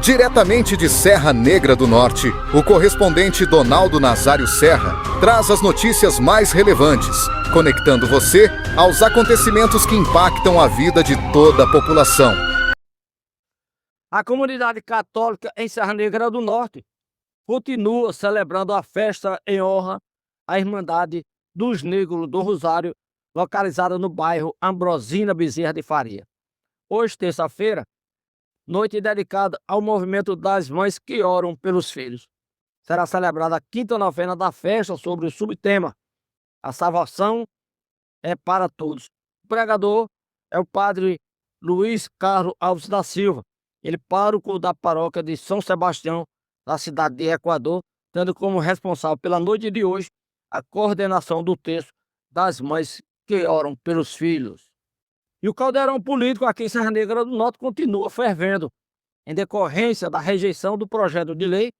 Diretamente de Serra Negra do Norte, o correspondente Donaldo Nazário Serra traz as notícias mais relevantes, conectando você aos acontecimentos que impactam a vida de toda a população. A comunidade católica em Serra Negra do Norte continua celebrando a festa em honra à Irmandade dos Negros do Rosário, localizada no bairro Ambrosina Bezerra de Faria. Hoje, terça-feira, noite dedicada ao movimento das mães que oram pelos filhos. Será celebrada a quinta novena da festa sobre o subtema A Salvação é para Todos. O pregador é o padre Luiz Carlos Alves da Silva, ele pároco da paróquia de São Sebastião, da cidade de Equador, tendo como responsável pela noite de hoje a coordenação do texto das mães que oram pelos filhos. E o caldeirão político aqui em Serra Negra do Norte continua fervendo, em decorrência da rejeição do projeto de lei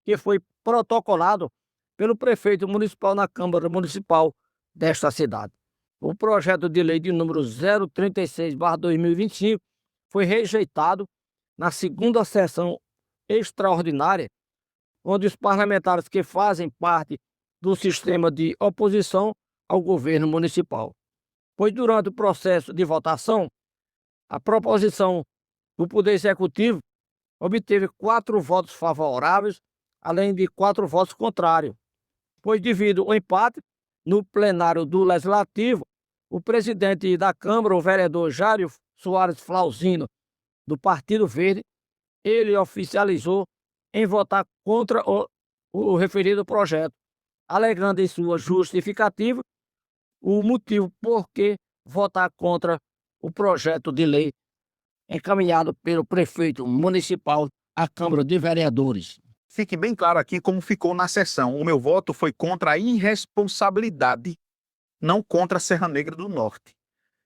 que foi protocolado pelo prefeito municipal na Câmara Municipal desta cidade. O projeto de lei de número 036/2025 foi rejeitado na segunda sessão extraordinária, onde os parlamentares que fazem parte do sistema de oposição ao governo municipal. Pois durante o processo de votação, a proposição do Poder Executivo obteve 4 votos favoráveis, além de 4 votos contrários. Pois devido ao empate no plenário do Legislativo, o presidente da Câmara, o vereador Jário Soares Flauzino, do Partido Verde, ele oficializou em votar contra o referido projeto, alegando em sua justificativa o motivo por que votar contra o projeto de lei encaminhado pelo prefeito municipal à Câmara de Vereadores. Fique bem claro aqui como ficou na sessão. O meu voto foi contra a irresponsabilidade, não contra a Serra Negra do Norte.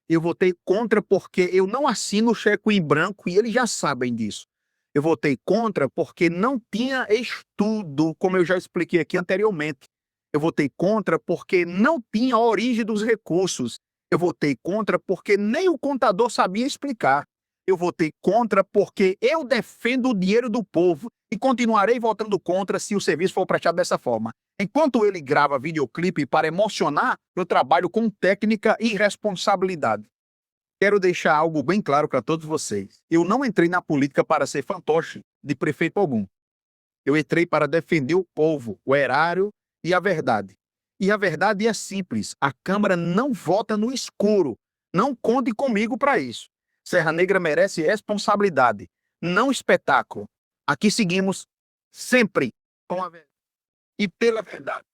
Eu votei contra porque eu não assino o cheque em branco e eles já sabem disso. Eu votei contra porque não tinha estudo, como eu já expliquei aqui anteriormente. Eu votei contra porque não tinha a origem dos recursos. Eu votei contra porque nem o contador sabia explicar. Eu votei contra porque eu defendo o dinheiro do povo e continuarei votando contra se o serviço for prestado dessa forma. Enquanto ele grava videoclipe para emocionar, eu trabalho com técnica e responsabilidade. Quero deixar algo bem claro para todos vocês. Eu não entrei na política para ser fantoche de prefeito algum. Eu entrei para defender o povo, o erário e a verdade. E a verdade é simples, a Câmara não vota no escuro. Não conte comigo para isso. Serra Negra merece responsabilidade, não espetáculo. Aqui seguimos sempre com a verdade e pela verdade.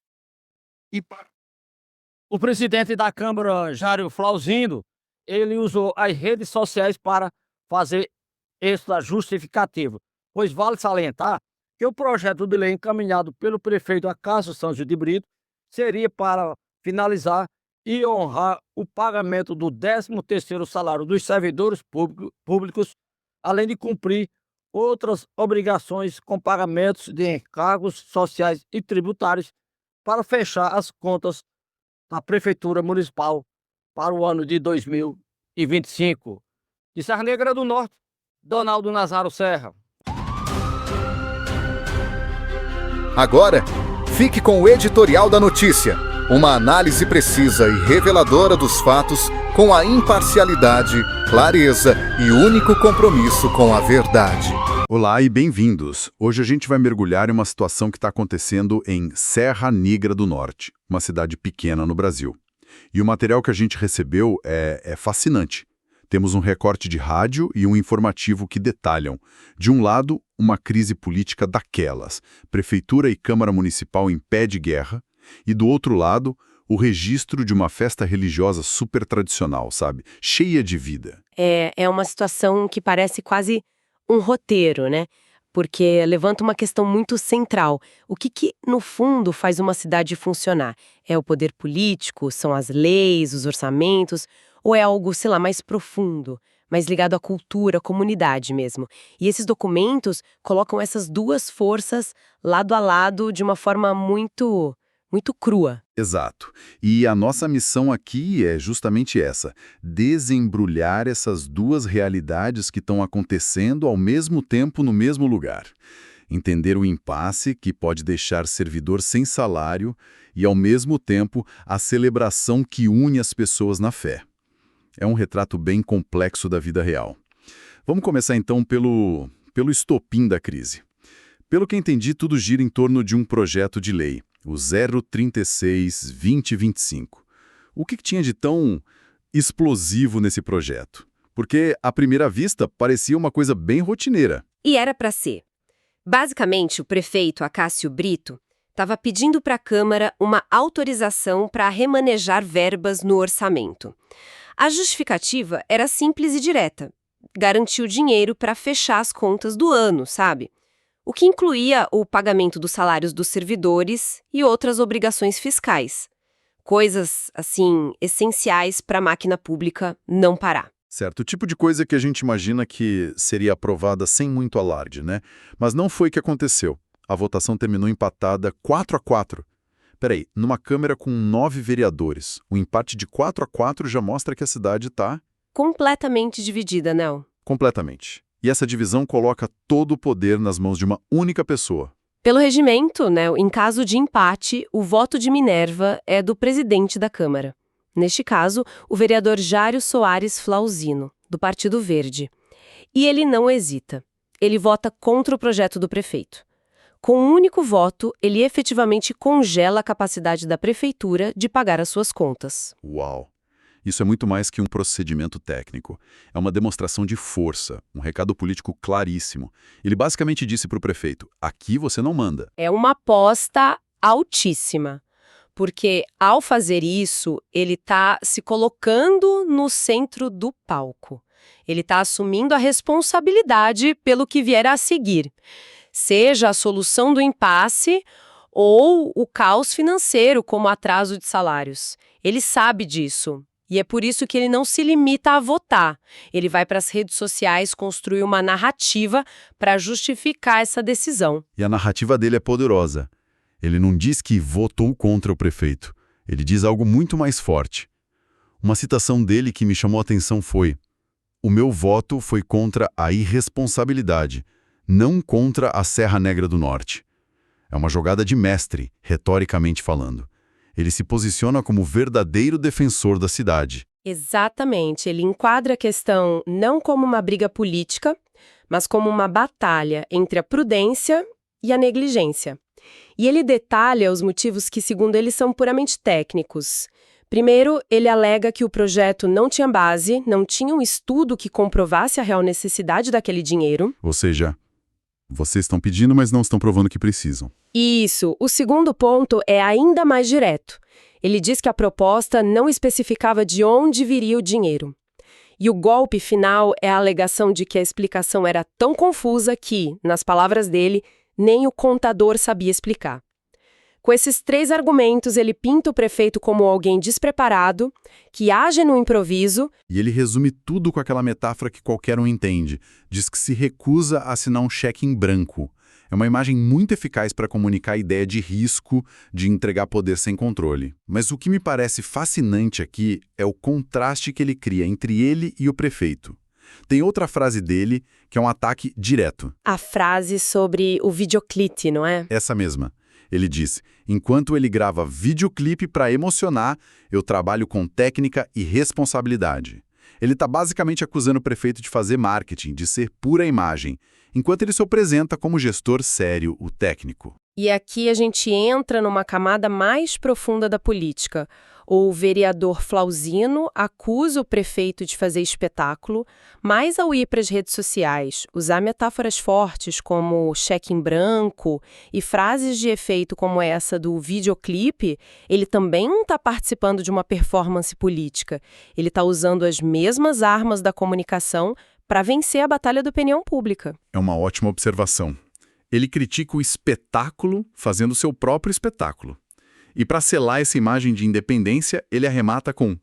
O presidente da Câmara, Jário Flauzino, ele usou as redes sociais para fazer esta justificativa, pois vale salientar que o projeto de lei encaminhado pelo prefeito Acácio Santos de Brito seria para finalizar e honrar o pagamento do 13º salário dos servidores públicos, além de cumprir outras obrigações com pagamentos de encargos sociais e tributários para fechar as contas da Prefeitura Municipal para o ano de 2025. De Serra Negra do Norte, Donaldo Nazário Serra. Agora, fique com o editorial da notícia, uma análise precisa e reveladora dos fatos com a imparcialidade, clareza e único compromisso com a verdade. Olá e bem-vindos! Hoje a gente vai mergulhar em uma situação que está acontecendo em Serra Negra do Norte, uma cidade pequena no Brasil. E o material que a gente recebeu é fascinante. Temos um recorte de rádio e um informativo que detalham, de um lado, uma crise política daquelas, Prefeitura e Câmara Municipal em pé de guerra, e do outro lado, o registro de uma festa religiosa super tradicional, sabe? Cheia de vida. É uma situação que parece quase um roteiro, né? Porque levanta uma questão muito central. O que, no fundo, faz uma cidade funcionar? É o poder político? São as leis, os orçamentos? Ou é algo, sei lá, mais profundo, mais ligado à cultura, à comunidade mesmo? E esses documentos colocam essas duas forças lado a lado de uma forma muito muito crua. Exato. E a nossa missão aqui é justamente essa: desembrulhar essas duas realidades que estão acontecendo ao mesmo tempo no mesmo lugar. Entender o impasse que pode deixar servidor sem salário e, ao mesmo tempo, a celebração que une as pessoas na fé. É um retrato bem complexo da vida real. Vamos começar então pelo estopim da crise. Pelo que entendi, tudo gira em torno de um projeto de lei, o 036-2025. O que tinha de tão explosivo nesse projeto? Porque, à primeira vista, parecia uma coisa bem rotineira. E era para ser. Basicamente, o prefeito Acácio Brito estava pedindo para a Câmara uma autorização para remanejar verbas no orçamento. A justificativa era simples e direta: garantir o dinheiro para fechar as contas do ano, sabe? O que incluía o pagamento dos salários dos servidores e outras obrigações fiscais. Coisas, assim, essenciais para a máquina pública não parar. Certo, o tipo de coisa que a gente imagina que seria aprovada sem muito alarde, né? Mas não foi o que aconteceu. A votação terminou empatada 4-4. Peraí, numa Câmara com 9 vereadores, o empate de 4-4 já mostra que a cidade está... Completamente dividida, Nel. Completamente. E essa divisão coloca todo o poder nas mãos de uma única pessoa. Pelo regimento, Nel, em caso de empate, o voto de Minerva é do presidente da Câmara. Neste caso, o vereador Jário Soares Flauzino, do Partido Verde. E ele não hesita. Ele vota contra o projeto do prefeito. Com um único voto, ele efetivamente congela a capacidade da prefeitura de pagar as suas contas. Uau! Isso é muito mais que um procedimento técnico. É uma demonstração de força, um recado político claríssimo. Ele basicamente disse para o prefeito: aqui você não manda. É uma aposta altíssima. Porque, ao fazer isso, ele está se colocando no centro do palco. Ele está assumindo a responsabilidade pelo que vier a seguir, seja a solução do impasse ou o caos financeiro, como atraso de salários. Ele sabe disso. E é por isso que ele não se limita a votar. Ele vai para as redes sociais construir uma narrativa para justificar essa decisão. E a narrativa dele é poderosa. Ele não diz que votou contra o prefeito. Ele diz algo muito mais forte. Uma citação dele que me chamou a atenção foi: o meu voto foi contra a irresponsabilidade, não contra a Serra Negra do Norte. É uma jogada de mestre, retoricamente falando. Ele se posiciona como verdadeiro defensor da cidade. Exatamente. Ele enquadra a questão não como uma briga política, mas como uma batalha entre a prudência e a negligência. E ele detalha os motivos que, segundo ele, são puramente técnicos. Primeiro, ele alega que o projeto não tinha base, não tinha um estudo que comprovasse a real necessidade daquele dinheiro. Ou seja, vocês estão pedindo, mas não estão provando que precisam. Isso. O segundo ponto é ainda mais direto. Ele diz que a proposta não especificava de onde viria o dinheiro. E o golpe final é a alegação de que a explicação era tão confusa que, nas palavras dele, nem o contador sabia explicar. Com esses 3 argumentos, ele pinta o prefeito como alguém despreparado, que age no improviso. E ele resume tudo com aquela metáfora que qualquer um entende. Diz que se recusa a assinar um cheque em branco. É uma imagem muito eficaz para comunicar a ideia de risco, de entregar poder sem controle. Mas o que me parece fascinante aqui é o contraste que ele cria entre ele e o prefeito. Tem outra frase dele que é um ataque direto. A frase sobre o videoclipe, não é? Essa mesma. Ele diz: enquanto ele grava videoclipe para emocionar, eu trabalho com técnica e responsabilidade. Ele está basicamente acusando o prefeito de fazer marketing, de ser pura imagem, enquanto ele se apresenta como gestor sério, o técnico. E aqui a gente entra numa camada mais profunda da política. O vereador Flauzino acusa o prefeito de fazer espetáculo, mas ao ir para as redes sociais, usar metáforas fortes como cheque em branco e frases de efeito como essa do videoclipe, ele também não está participando de uma performance política. Ele está usando as mesmas armas da comunicação para vencer a batalha da opinião pública. É uma ótima observação. Ele critica o espetáculo fazendo seu próprio espetáculo. E para selar essa imagem de independência, ele arremata com: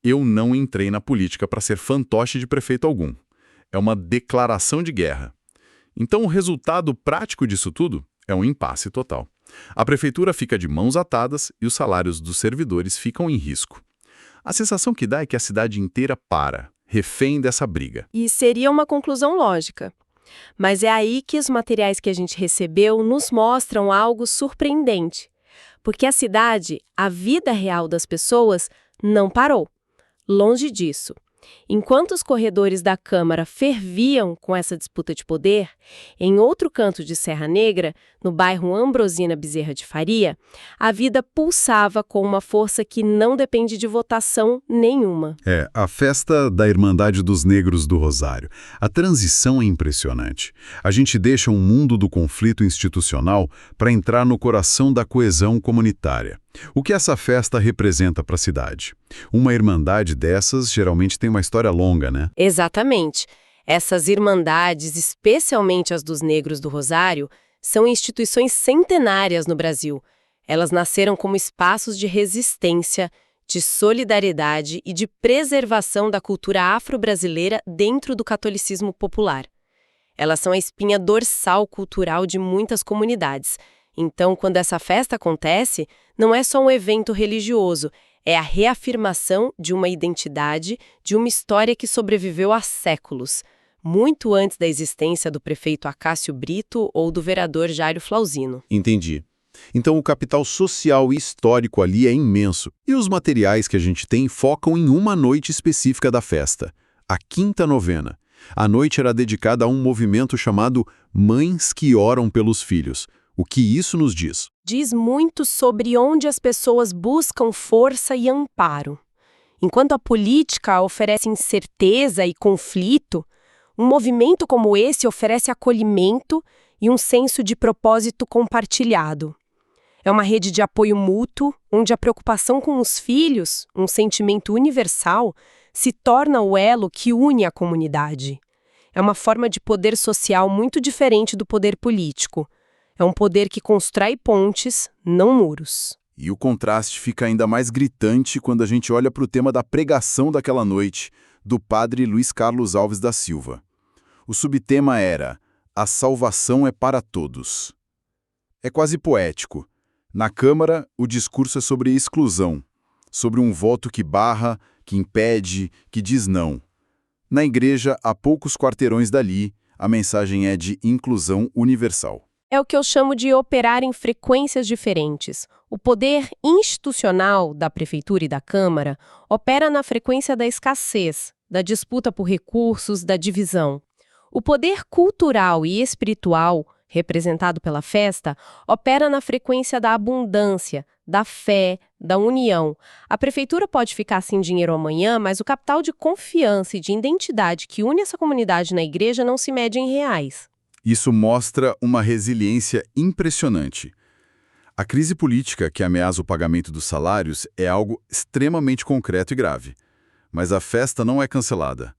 eu não entrei na política para ser fantoche de prefeito algum. É uma declaração de guerra. Então o resultado prático disso tudo é um impasse total. A prefeitura fica de mãos atadas e os salários dos servidores ficam em risco. A sensação que dá é que a cidade inteira para, refém dessa briga. E seria uma conclusão lógica. Mas é aí que os materiais que a gente recebeu nos mostram algo surpreendente. Porque a cidade, a vida real das pessoas, não parou. Longe disso. Enquanto os corredores da Câmara ferviam com essa disputa de poder, em outro canto de Serra Negra, no bairro Ambrosina Bezerra de Faria, a vida pulsava com uma força que não depende de votação nenhuma. A festa da Irmandade dos Negros do Rosário. A transição é impressionante. A gente deixa o mundo do conflito institucional para entrar no coração da coesão comunitária. O que essa festa representa para a cidade? Uma irmandade dessas geralmente tem uma história longa, né? Exatamente. Essas irmandades, especialmente as dos Negros do Rosário, são instituições centenárias no Brasil. Elas nasceram como espaços de resistência, de solidariedade e de preservação da cultura afro-brasileira dentro do catolicismo popular. Elas são a espinha dorsal cultural de muitas comunidades. Então, quando essa festa acontece, não é só um evento religioso, é a reafirmação de uma identidade, de uma história que sobreviveu há séculos, muito antes da existência do prefeito Acácio Brito ou do vereador Jairo Flauzino. Entendi. Então o capital social e histórico ali é imenso. E os materiais que a gente tem focam em uma noite específica da festa, a Quinta Novena. A noite era dedicada a um movimento chamado Mães que Oram pelos Filhos. O que isso nos diz? Diz muito sobre onde as pessoas buscam força e amparo. Enquanto a política oferece incerteza e conflito, um movimento como esse oferece acolhimento e um senso de propósito compartilhado. É uma rede de apoio mútuo, onde a preocupação com os filhos, um sentimento universal, se torna o elo que une a comunidade. É uma forma de poder social muito diferente do poder político. É um poder que constrói pontes, não muros. E o contraste fica ainda mais gritante quando a gente olha para o tema da pregação daquela noite, do padre Luiz Carlos Alves da Silva. O subtema era: a salvação é para todos. É quase poético. Na Câmara, o discurso é sobre exclusão, sobre um voto que barra, que impede, que diz não. Na igreja, a poucos quarteirões dali, a mensagem é de inclusão universal. É o que eu chamo de operar em frequências diferentes. O poder institucional da Prefeitura e da Câmara opera na frequência da escassez, da disputa por recursos, da divisão. O poder cultural e espiritual, representado pela festa, opera na frequência da abundância, da fé, da união. A Prefeitura pode ficar sem dinheiro amanhã, mas o capital de confiança e de identidade que une essa comunidade na igreja não se mede em reais. Isso mostra uma resiliência impressionante. A crise política que ameaça o pagamento dos salários é algo extremamente concreto e grave. Mas a festa não é cancelada.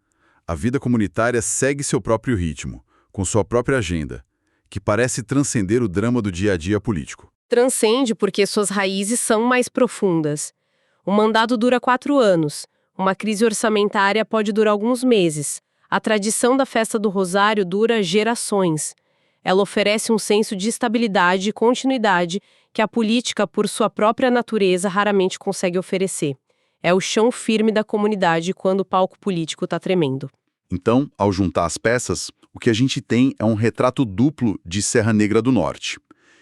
A vida comunitária segue seu próprio ritmo, com sua própria agenda, que parece transcender o drama do dia a dia político. Transcende porque suas raízes são mais profundas. O mandato dura 4 anos. Uma crise orçamentária pode durar alguns meses. A tradição da Festa do Rosário dura gerações. Ela oferece um senso de estabilidade e continuidade que a política, por sua própria natureza, raramente consegue oferecer. É o chão firme da comunidade quando o palco político está tremendo. Então, ao juntar as peças, o que a gente tem é um retrato duplo de Serra Negra do Norte.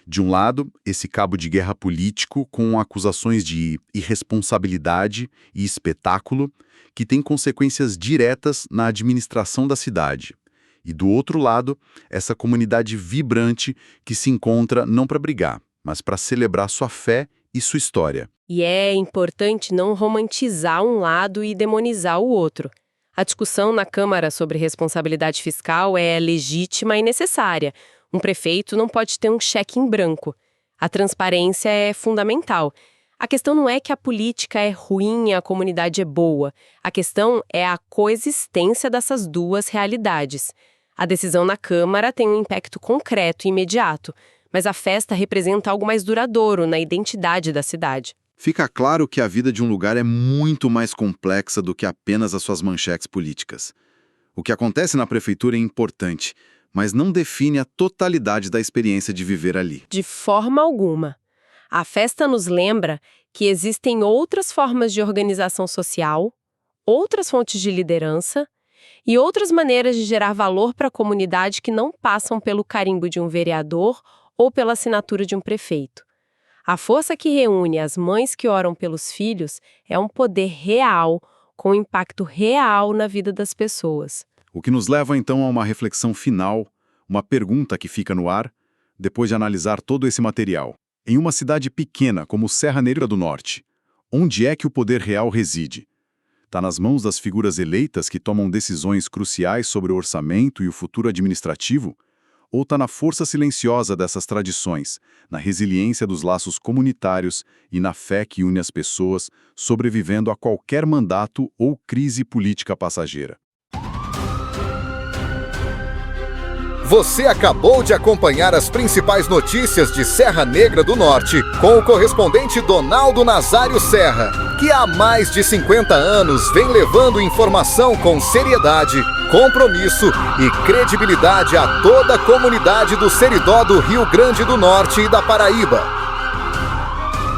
De um lado, esse cabo de guerra político com acusações de irresponsabilidade e espetáculo, que tem consequências diretas na administração da cidade. E do outro lado, essa comunidade vibrante que se encontra não para brigar, mas para celebrar sua fé e sua história. E é importante não romantizar um lado e demonizar o outro. A discussão na Câmara sobre responsabilidade fiscal é legítima e necessária. Um prefeito não pode ter um cheque em branco. A transparência é fundamental. A questão não é que a política é ruim e a comunidade é boa. A questão é a coexistência dessas duas realidades. A decisão na Câmara tem um impacto concreto e imediato, mas a festa representa algo mais duradouro na identidade da cidade. Fica claro que a vida de um lugar é muito mais complexa do que apenas as suas manchetes políticas. O que acontece na prefeitura é importante, mas não define a totalidade da experiência de viver ali. De forma alguma. A festa nos lembra que existem outras formas de organização social, outras fontes de liderança e outras maneiras de gerar valor para a comunidade que não passam pelo carimbo de um vereador ou pela assinatura de um prefeito. A força que reúne as mães que oram pelos filhos é um poder real, com impacto real na vida das pessoas. O que nos leva então a uma reflexão final, uma pergunta que fica no ar, depois de analisar todo esse material. Em uma cidade pequena como Serra Negra do Norte, onde é que o poder real reside? Está nas mãos das figuras eleitas que tomam decisões cruciais sobre o orçamento e o futuro administrativo? Ou está na força silenciosa dessas tradições, na resiliência dos laços comunitários e na fé que une as pessoas, sobrevivendo a qualquer mandato ou crise política passageira? Você acabou de acompanhar as principais notícias de Serra Negra do Norte com o correspondente Donaldo Nazário Serra, que há mais de 50 anos vem levando informação com seriedade, compromisso e credibilidade a toda a comunidade do Seridó do Rio Grande do Norte e da Paraíba.